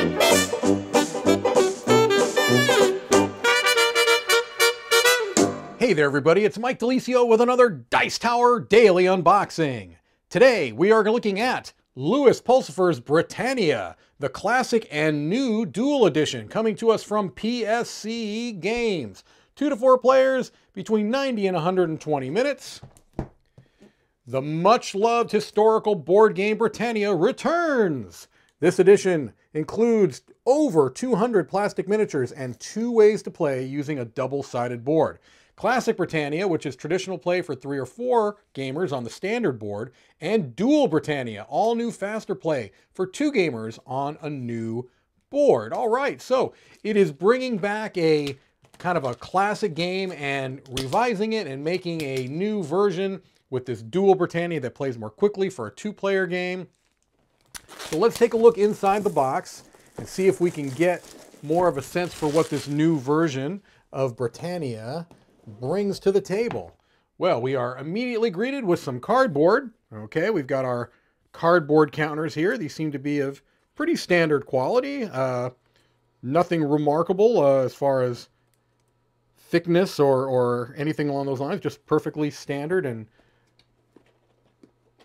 Hey there everybody, it's Mike Delisio with another Dice Tower Daily Unboxing. Today we are looking at Louis Pulsipher's Britannia, the classic and new dual edition, coming to us from PSCE Games. 2 to 4 players, between 90 and 120 minutes. The much-loved historical board game Britannia returns. This edition includes over 200 plastic miniatures and 2 ways to play using a double-sided board. Classic Britannia, which is traditional play for 3 or 4 gamers on the standard board, and Dual Britannia, all new faster play for 2 gamers on a new board. All right, so it is bringing back a kind of a classic game and revising it and making a new version with this Dual Britannia that plays more quickly for a 2-player game. So let's take a look inside the box and see if we can get more of a sense for what this new version of Britannia brings to the table. Well, we are immediately greeted with some cardboard. Okay, we've got our cardboard counters here. These seem to be of pretty standard quality. Nothing remarkable as far as thickness or anything along those lines. Just perfectly standard and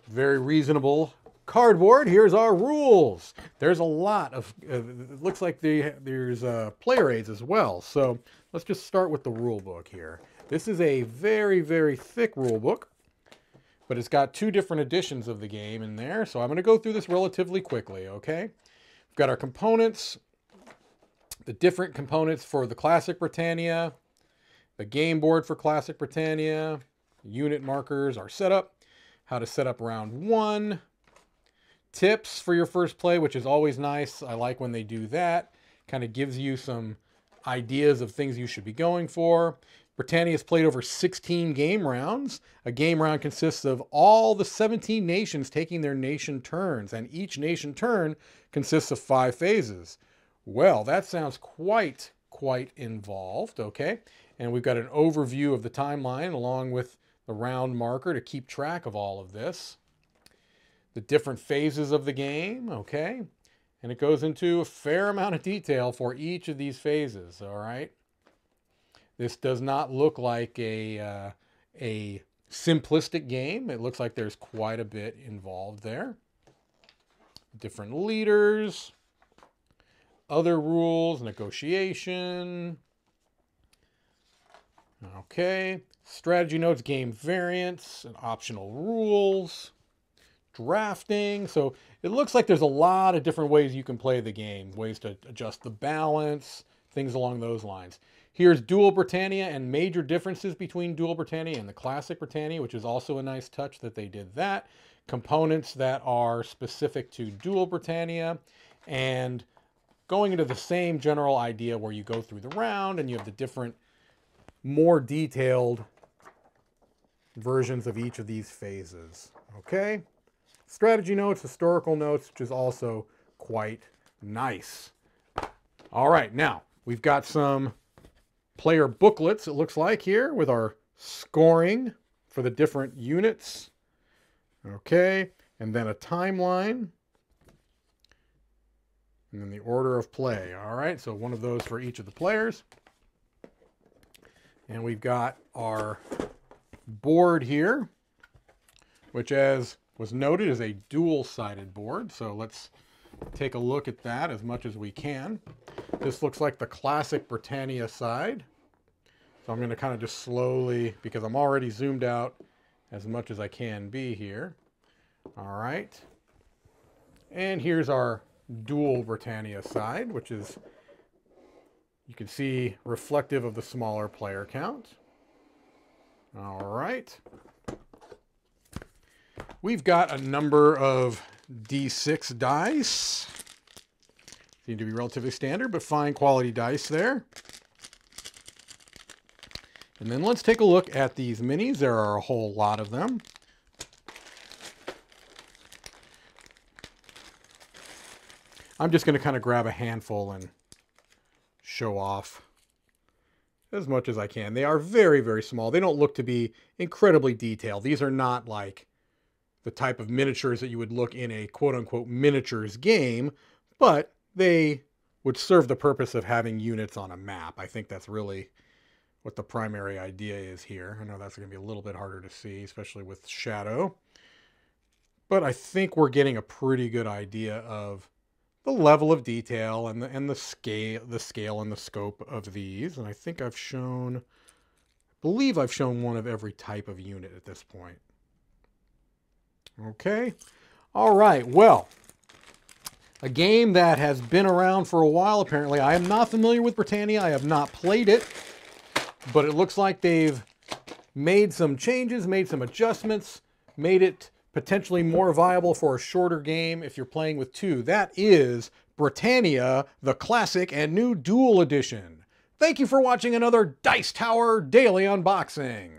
very reasonable cardboard. Here's our rules. There's a lot of, it looks like there's player aids as well. So let's just start with the rule book here. This is a very, very thick rule book, but it's got 2 different editions of the game in there. So I'm going to go through this relatively quickly, okay? We've got our components, the different components for the Classic Britannia, the game board for Classic Britannia, unit markers, our setup, how to set up round 1, tips for your first play, which is always nice. I like when they do that. Kind of gives you some ideas of things you should be going for. Britannia has played over 16 game rounds. A game round consists of all the 17 nations taking their nation turns, and each nation turn consists of 5 phases. Well, that sounds quite involved, okay? And we've got an overview of the timeline along with the round marker to keep track of all of this. The different phases of the game, okay? And it goes into a fair amount of detail for each of these phases, all right? This does not look like a simplistic game. It looks like there's quite a bit involved there. Different leaders, other rules, negotiation. Okay, strategy notes, game variants, and optional rules. Drafting. So it looks like there's a lot of different ways you can play the game, ways to adjust the balance, things along those lines. Here's Dual Britannia and major differences between Dual Britannia and the Classic Britannia, which is also a nice touch that they did that. Components that are specific to Dual Britannia, and going into the same general idea where you go through the round and you have the different, more detailed versions of each of these phases. Okay? Strategy notes, historical notes, which is also quite nice. All right, now we've got some player booklets, it looks like here, with our scoring for the different units. Okay, and then a timeline. And then the order of play. All right, so one of those for each of the players. And we've got our board here, which, as was noted, is a dual-sided board. So let's take a look at that as much as we can. This looks like the Classic Britannia side. So I'm going to kind of just slowly, because I'm already zoomed out as much as I can be here. All right. And here's our Dual Britannia side, which is, you can see, reflective of the smaller player count. All right. We've got a number of D6 dice. Seem to be relatively standard, but fine quality dice there. And then let's take a look at these minis. There are a whole lot of them. I'm just going to kind of grab a handful and show off as much as I can. They are very, very small. They don't look to be incredibly detailed. These are not like the type of miniatures that you would look in a quote-unquote miniatures game, but they would serve the purpose of having units on a map. I think that's really what the primary idea is here. I know that's going to be a little bit harder to see, especially with shadow. But I think we're getting a pretty good idea of the level of detail and the scale and the scope of these. And I think I believe I've shown one of every type of unit at this point. Okay. All right. Well, a game that has been around for a while, apparently. I am not familiar with Britannia. I have not played it, but it looks like they've made some changes, made some adjustments, made it potentially more viable for a shorter game if you're playing with two. That is Britannia, the Classic and New Dual Edition. Thank you for watching another Dice Tower Daily Unboxing.